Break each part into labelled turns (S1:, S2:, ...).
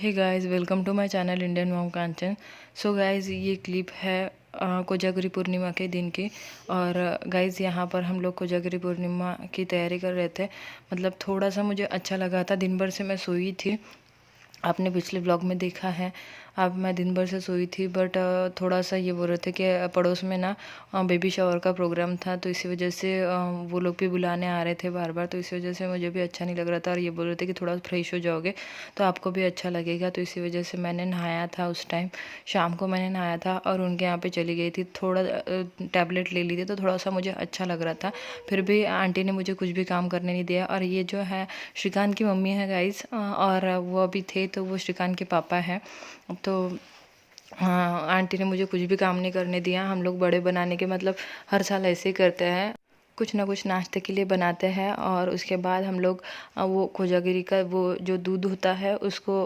S1: Hey guys, welcome to my channel Indian mom Kanchan. So guys, ये clip है कोजागरी पूर्णिमा के दिन की। और गाइस, यहाँ पर हम लोग कोजागरी पूर्णिमा की तैयारी कर रहे थे। मतलब थोड़ा सा मुझे अच्छा लगा था, दिन भर से मैं सोई थी। आपने पिछले ब्लॉग में देखा है। अब मैं दिन भर से सोई थी, बट थोड़ा सा ये बोल रहे थे कि पड़ोस में ना बेबी शावर का प्रोग्राम था, तो इसी वजह से वो लोग भी बुलाने आ रहे थे बार बार। तो इसी वजह से मुझे भी अच्छा नहीं लग रहा था, और ये बोल रहे थे कि थोड़ा फ्रेश हो जाओगे तो आपको भी अच्छा लगेगा। तो इसी वजह से मैंने नहाया था। उस टाइम शाम को मैंने नहाया था और उनके यहाँ पे चली गई थी। थोड़ा टैबलेट ले ली थी, तो थोड़ा सा मुझे अच्छा लग रहा था। फिर भी आंटी ने मुझे कुछ भी काम करने नहीं दिया। और ये जो है श्रीकांत की मम्मी है गाइस, और वो अभी थे, तो वो श्रीकांत के पापा हैं। तो हाँ, आंटी ने मुझे कुछ भी काम नहीं करने दिया। हम लोग बड़े बनाने के मतलब हर साल ऐसे ही करते हैं, कुछ ना कुछ नाश्ते के लिए बनाते हैं। और उसके बाद हम लोग वो कोजागिरी का वो जो दूध होता है उसको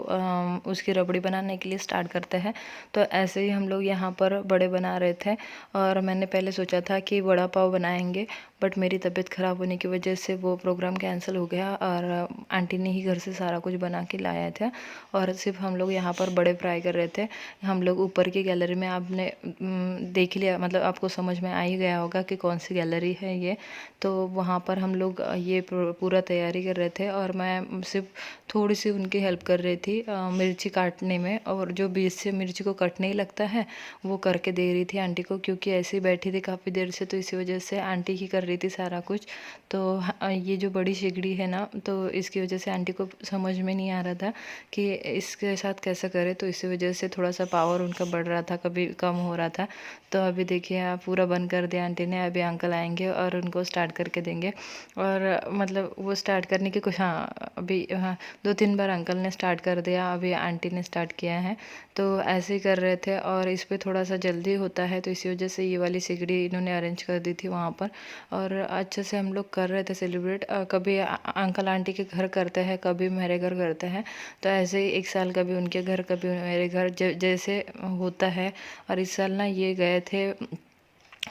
S1: उसकी रबड़ी बनाने के लिए स्टार्ट करते हैं। तो ऐसे ही हम लोग यहाँ पर बड़े बना रहे थे। और मैंने पहले सोचा था कि वड़ा पाव बनाएंगे, बट मेरी तबीयत ख़राब होने की वजह से वो प्रोग्राम कैंसिल हो गया। और आंटी ने ही घर से सारा कुछ बना के लाया था, और सिर्फ हम लोग यहाँ पर बड़े फ्राई कर रहे थे। हम लोग ऊपर की गैलरी में, आपने देख लिया, मतलब आपको समझ में आ ही गया होगा कि कौन सी गैलरी है ये। तो वहाँ पर हम लोग ये पूरा तैयारी कर रहे थे, और मैं सिर्फ थोड़ी सी उनकी हेल्प कर रही थी मिर्ची काटने में। और जो बीच से मिर्ची को कटने ही लगता है वो करके दे रही थी आंटी को, क्योंकि ऐसे ही बैठी थी काफ़ी देर से, तो इसी वजह से आंटी ही कर रही थी सारा कुछ। तो ये जो बड़ी सिगड़ी है ना, तो इसकी वजह से आंटी को समझ में नहीं आ रहा था कि इसके साथ कैसे करे। तो इसी वजह से थोड़ा सा पावर उनका बढ़ रहा था, कभी कम हो रहा था। तो अभी देखिए, आप पूरा बंद कर दिया आंटी ने। अभी अंकल आएंगे और उनको स्टार्ट करके देंगे। और मतलब वो स्टार्ट करने की कुछ, हाँ अभी, हाँ 2-3 बार अंकल ने स्टार्ट कर दिया, अभी आंटी ने स्टार्ट किया है। तो ऐसे ही कर रहे थे, और इस पर थोड़ा सा जल्दी होता है, तो इसी वजह से ये वाली सिगड़ी इन्होंने अरेंज कर दी थी वहाँ पर। और अच्छे से हम लोग कर रहे थे सेलिब्रेट। कभी अंकल आंटी के घर करते हैं, कभी मेरे घर करते हैं। तो ऐसे ही एक साल कभी उनके घर, कभी मेरे घर, जैसे होता है। और इस साल ना ये गए थे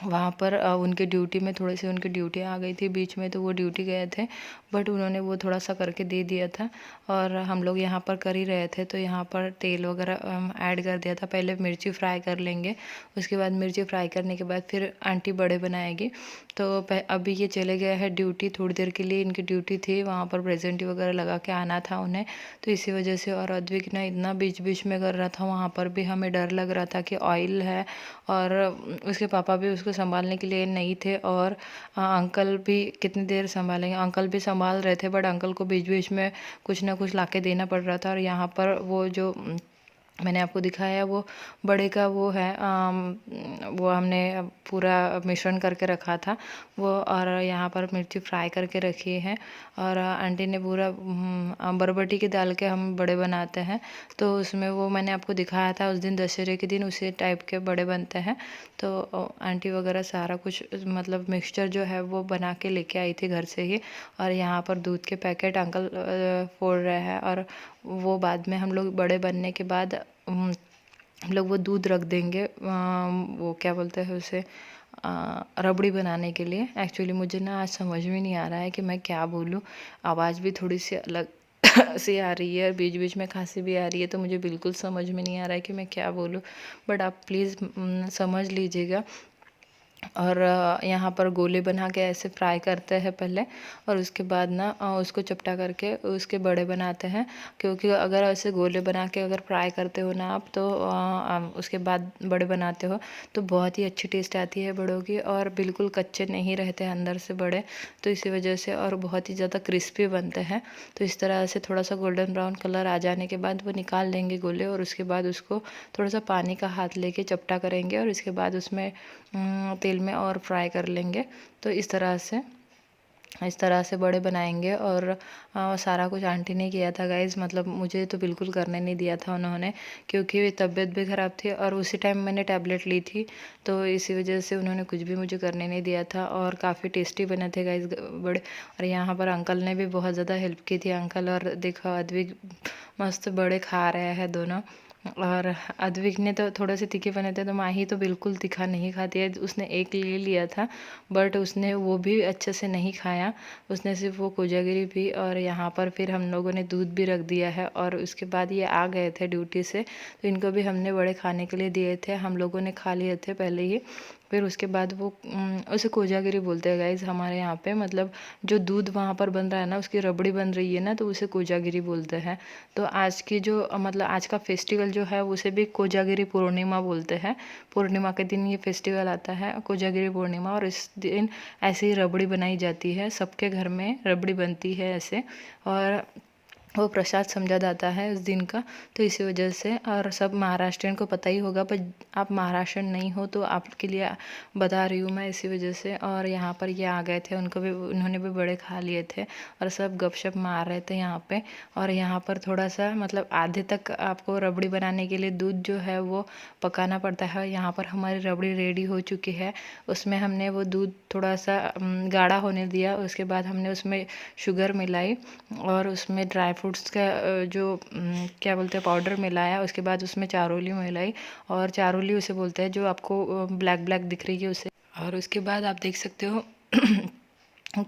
S1: वहाँ पर, उनके ड्यूटी में थोड़ी सी उनकी ड्यूटी आ गई थी बीच में, तो वो ड्यूटी गए थे, बट उन्होंने वो थोड़ा सा करके दे दिया था। और हम लोग यहाँ पर कर ही रहे थे, तो यहाँ पर तेल वगैरह ऐड कर दिया था। पहले मिर्ची फ्राई कर लेंगे, उसके बाद मिर्ची फ्राई करने के बाद फिर आंटी बड़े बनाएगी। तो अभी ये चले गए हैं ड्यूटी, थोड़ी देर के लिए इनकी ड्यूटी थी, वहाँ पर प्रेजेंटी वगैरह लगा के आना था उन्हें। तो इसी वजह से, और अद्विक ना इतना बीच बीच में कर रहा था, वहाँ पर भी हमें डर लग रहा था कि ऑयल है। और उसके पापा भी उसको संभालने के लिए नहीं थे। और अंकल भी कितनी देर संभालेंगे, अंकल भी संभाल रहे थे, बट अंकल को बीच बीच में कुछ ना कुछ लाके देना पड़ रहा था। और यहाँ पर वो जो मैंने आपको दिखाया, वो बड़े का वो है, वो हमने पूरा मिश्रण करके रखा था वो। और यहाँ पर मिर्ची फ्राई करके रखी है। और आंटी ने पूरा बरबटी की दाल के हम बड़े बनाते हैं, तो उसमें वो मैंने आपको दिखाया था उस दिन, दशहरे के दिन, उसी टाइप के बड़े बनते हैं। तो आंटी वगैरह सारा कुछ मतलब मिक्सचर जो है वो बना के लेके आई थी घर से ही। और यहाँ पर दूध के पैकेट अंकल फोड़ रहे हैं। और वो बाद में हम लोग बड़े बनने के बाद हम लोग वो दूध रख देंगे, वो क्या बोलते हैं उसे, रबड़ी बनाने के लिए। एक्चुअली मुझे ना आज समझ में नहीं आ रहा है कि मैं क्या बोलूँ। आवाज़ भी थोड़ी सी अलग सी आ रही है, और बीच बीच में खांसी भी आ रही है, तो मुझे बिल्कुल समझ में नहीं आ रहा है कि मैं क्या बोलूँ। बट आप प्लीज़ समझ लीजिएगा। और यहाँ पर गोले बना के ऐसे फ्राई करते हैं पहले, और उसके बाद ना उसको चपटा करके उसके बड़े बनाते हैं। क्योंकि अगर ऐसे गोले बना के अगर फ्राई करते हो ना आप, तो उसके बाद बड़े बनाते हो, तो बहुत ही अच्छी टेस्ट आती है बड़ों की, और बिल्कुल कच्चे नहीं रहते अंदर से बड़े। तो इसी वजह से, और बहुत ही ज़्यादा क्रिस्पी बनते हैं। तो इस तरह से थोड़ा सा गोल्डन ब्राउन कलर आ जाने के बाद वो निकाल लेंगे गोले, और उसके बाद उसको थोड़ा सा पानी का हाथ लेके चपटा करेंगे, और इसके बाद उसमें तेल में और फ्राई कर लेंगे। तो इस तरह से बड़े बनाएंगे। और सारा कुछ आंटी ने किया था गाइज़, मतलब मुझे तो बिल्कुल करने नहीं दिया था उन्होंने, क्योंकि तबीयत भी ख़राब थी, और उसी टाइम मैंने टैबलेट ली थी। तो इसी वजह से उन्होंने कुछ भी मुझे करने नहीं दिया था। और काफ़ी टेस्टी बने थे गाइज़ बड़े। और यहाँ पर अंकल ने भी बहुत ज़्यादा हेल्प की थी, अंकल और देखो अद्विक मस्त बड़े खा रहे हैं दोनों। और अद्विक ने तो थोड़े से तीखे बने थे, तो माही तो बिल्कुल तीखा नहीं खाती है। उसने एक ले लिया था बट उसने वो भी अच्छे से नहीं खाया, उसने सिर्फ वो कोजागिरी पी। और यहाँ पर फिर हम लोगों ने दूध भी रख दिया है और उसके बाद ये आ गए थे ड्यूटी से, तो इनको भी हमने बड़े खाने के लिए दिए थे। हम लोगों ने खा लिए थे पहले ही। फिर उसके बाद वो उसे कोजागिरी बोलते हैं गाइज हमारे यहाँ पे, मतलब जो दूध वहाँ पर बन रहा है ना, उसकी रबड़ी बन रही है ना, तो उसे कोजागिरी बोलते हैं। तो आज की जो मतलब आज का फेस्टिवल जो है उसे भी कोजागिरी पूर्णिमा बोलते हैं। पूर्णिमा के दिन ये फेस्टिवल आता है कोजागिरी पूर्णिमा, और इस दिन ऐसे ही रबड़ी बनाई जाती है, सबके घर में रबड़ी बनती है ऐसे, और वो प्रसाद समझा जाता है उस दिन का। तो इसी वजह से, और सब महाराष्ट्रियन को पता ही होगा, पर आप महाराष्ट्रियन नहीं हो तो आपके लिए बता रही हूँ मैं इसी वजह से। और यहाँ पर ये आ गए थे, उन्होंने भी बड़े खा लिए थे और सब गपशप मार रहे थे यहाँ पे। और यहाँ पर थोड़ा सा मतलब आधे तक आपको रबड़ी बनाने के लिए दूध जो है वो पकाना पड़ता है। यहाँ पर हमारी रबड़ी रेडी हो चुकी है, उसमें हमने वो दूध थोड़ा सा गाढ़ा होने दिया, उसके बाद हमने उसमें शुगर मिलाई और उसमें ड्राई फ्रूट्स का जो क्या बोलते हैं पाउडर मिलाया। उसके बाद उसमें चारोली मिलाई, और चारोली उसे बोलते हैं जो आपको ब्लैक ब्लैक दिख रही है उसे। और उसके बाद आप देख सकते हो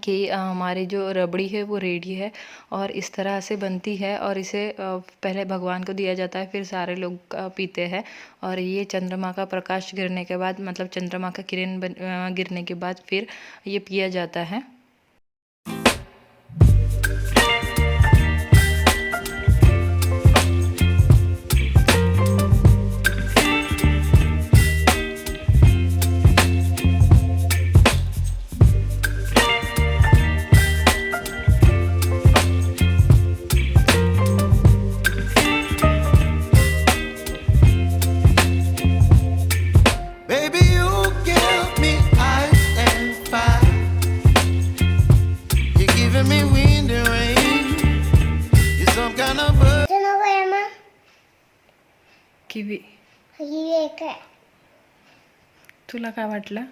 S1: कि हमारी जो रबड़ी है वो रेडी है और इस तरह से बनती है। और इसे पहले भगवान को दिया जाता है, फिर सारे लोग पीते हैं। और ये चंद्रमा का प्रकाश गिरने के बाद, मतलब चंद्रमा का किरण गिरने के बाद फिर ये पिया जाता है। किवी तुला काय वाटलं?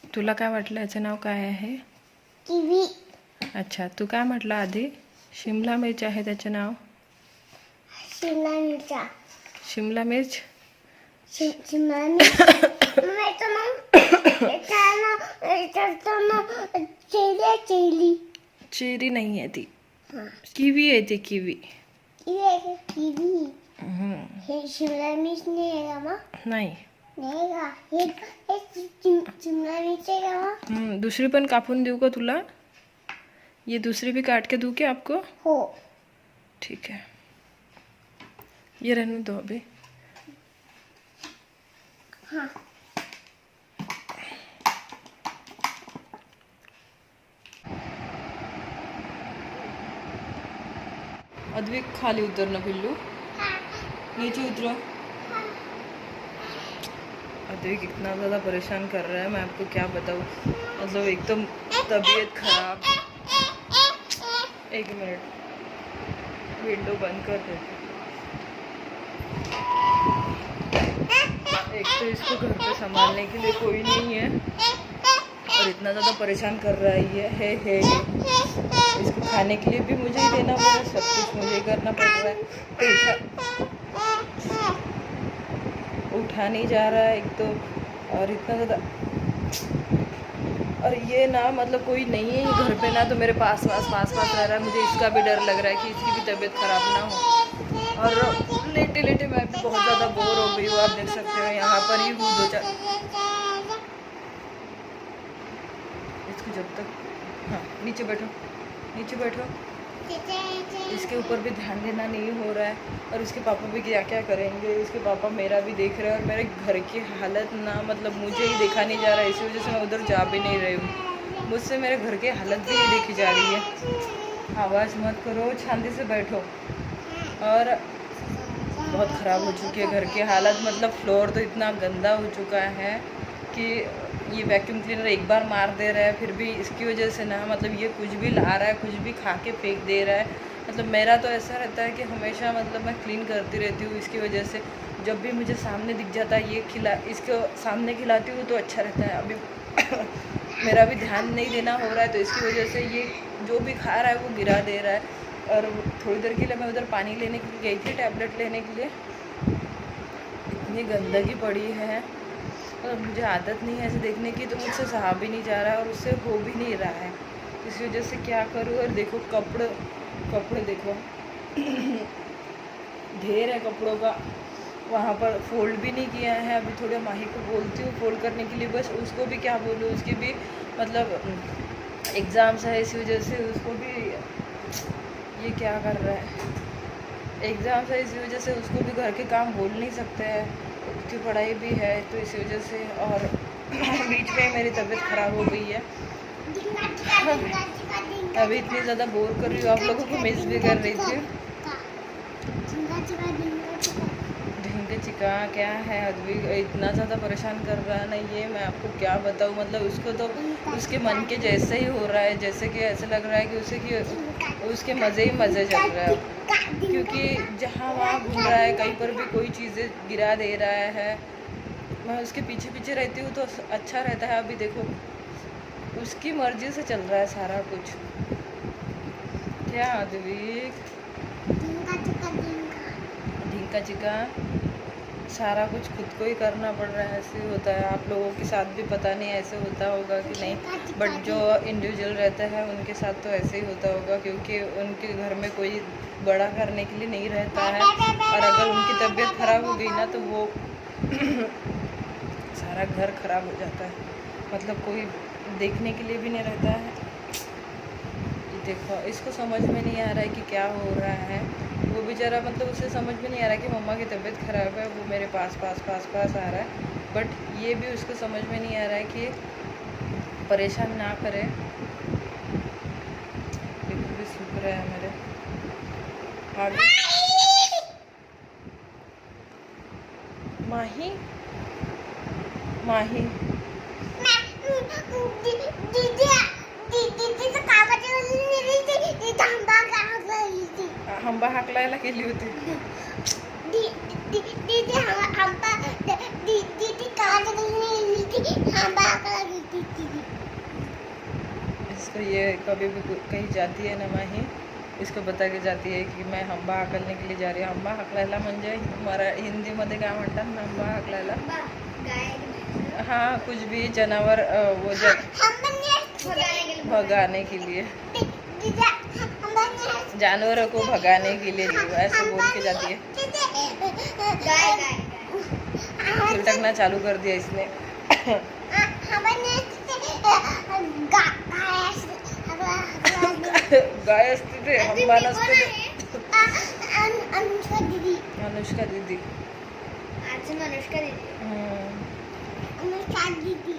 S1: तुला काय वाटलं याचं नाव काय आहे? किवी. अच्छा, तू काय म्हटलं आधी? शिमला मिरच आहे त्याचं नाव. शिमला मिरच. शिमला मिर्च. शिमला मिर्च. चेरी. चेरी नहीं है ती. किवी है ती किवी. किवी. हे शिमला मिर्च नहीं है का? नहीं. दूसरी पण कापून देऊ का तुला? ये दूसरी भी काट के दूँ क्या आपको? हो. ठीक है, ये रहने दो अभी. हाँ. अद्विक खाली उतरना पिल्लू. नीचे उतरो. अद्विक इतना ज़्यादा परेशान कर रहा है, मैं आपको क्या बताऊँ. मतलब एकदम तबीयत खराब. एक मिनट, विंडो बंद कर देते. एक तो इसको घर पे संभालने के लिए कोई नहीं है और इतना ज़्यादा परेशान कर रहा है ये. इसको खाने के लिए भी मुझे ही देना पड़ रहा है, सब कुछ मुझे ही करना पड़ रहा है. उठा नहीं जा रहा है एक तो, और इतना ज़्यादा. और ये ना मतलब कोई नहीं है घर पे ना, तो मेरे पास रह रहा है. मुझे इसका भी डर लग रहा है कि इसकी भी तबीयत ख़राब ना हो. और लेटे लेटे मैं भी बहुत ज़्यादा बोर हो गई हूँ. आप देख सकते हो यहाँ पर ही हूँ 2-4. इसको जब तक, हाँ नीचे बैठो, नीचे बैठो. इसके ऊपर भी ध्यान देना नहीं हो रहा है. और उसके पापा भी क्या क्या करेंगे. उसके पापा मेरा भी देख रहे हैं और मेरे घर की हालत ना, मतलब मुझे ही देखा नहीं जा रहा है. इसी वजह से मैं उधर जा भी नहीं रही हूँ. मुझसे मेरे घर की हालत भी नहीं देखी जा रही है. आवाज़ मत करो, शांति से बैठो. और बहुत ख़राब हो चुकी है घर की हालत. मतलब फ्लोर तो इतना गंदा हो चुका है कि ये वैक्यूम क्लीनर एक बार मार दे रहा है, फिर भी इसकी वजह से ना मतलब ये कुछ भी ला रहा है, कुछ भी खा के फेंक दे रहा है. मतलब मेरा तो ऐसा रहता है कि हमेशा मतलब मैं क्लीन करती रहती हूँ. इसकी वजह से जब भी मुझे सामने दिख जाता है ये इसको सामने खिलाती हूँ तो अच्छा रहता है. अभी मेरा भी ध्यान नहीं देना हो रहा है, तो इसकी वजह से ये जो भी खा रहा है वो गिरा दे रहा है. और थोड़ी देर के लिए मैं उधर पानी लेने के लिए गई थी, टैबलेट लेने के लिए। इतनी गंदगी पड़ी है और मुझे आदत नहीं है ऐसे देखने की, तो मुझसे सहा भी नहीं जा रहा है और उससे हो भी नहीं रहा है। इस वजह से क्या करूँ। और देखो कपड़े देखो ढेर है कपड़ों का, वहाँ पर फोल्ड भी नहीं किया है। अभी थोड़ा माही को बोलती हूँ फोल्ड करने के लिए, बस उसको भी क्या बोलूँ, उसकी भी मतलब एग्ज़ाम्स है, इस वजह से उसको भी ये क्या कर रहा है, एग्ज़ाम्स है इसी वजह से उसको भी घर के काम बोल नहीं सकते हैं, उसकी पढ़ाई भी है, तो इसी वजह से। और बीच में मेरी तबीयत ख़राब हो गई है। अभी इतनी ज़्यादा बोर कर रही हूँ, आप लोगों को मिस भी कर रही थी। ढींगे चिका क्या है, अभी इतना ज़्यादा परेशान कर रहा है ना ये, मैं आपको क्या बताऊँ। मतलब उसको तो उसके मन के जैसे ही हो रहा है, जैसे कि ऐसे लग रहा है कि उसके मज़े ही मज़े चल रहा है, क्योंकि जहाँ वहाँ घूम रहा है, कहीं पर भी कोई चीज़ें गिरा दे रहा है। मैं उसके पीछे पीछे रहती हूँ तो अच्छा रहता है। अभी देखो उसकी मर्ज़ी से चल रहा है सारा कुछ। क्या अद्विक ढींका चिका सारा कुछ खुद को ही करना पड़ रहा है, ऐसे ही होता है। आप लोगों के साथ भी पता नहीं ऐसे होता होगा कि नहीं, बट जो इंडिविजुअल रहता है उनके साथ तो ऐसे ही होता होगा, क्योंकि उनके घर में कोई बड़ा करने के लिए नहीं रहता है। और अगर उनकी तबीयत ख़राब हो गई ना तो वो सारा घर ख़राब हो जाता है, मतलब कोई देखने के लिए भी नहीं रहता है। देखो इसको समझ में नहीं आ रहा है कि क्या हो रहा है, वो बेचारा मतलब उसे समझ में नहीं आ रहा है कि मम्मा की तबीयत ख़राब है, वो मेरे पास आ रहा है। बट ये भी उसको समझ में नहीं आ रहा है कि परेशान ना करे। बिल्कुल भी सूख रहा है मेरे आगे। माही माही हंबा हाकलायला गेली होती। इसको ये कभी भी कहीं जाती है ना माही, इसको बता के जाती है कि मैं हंबा हाकलने के लिए जा रही हूँ। हंबा हाकलायला म्हणजे हिंदीमध्ये काय म्हणतात ना, हंबा हाकलायला, हाँ कुछ भी जानवर वो भगाने के लिए, जानवरों को भगाने के लिए ऐसे बोल के जाती है। उलटकना चालू कर दिया इसने। गाय असते ते हंबा नसते ते। अनुष्का दीदी
S2: आज अनुष्का दीदी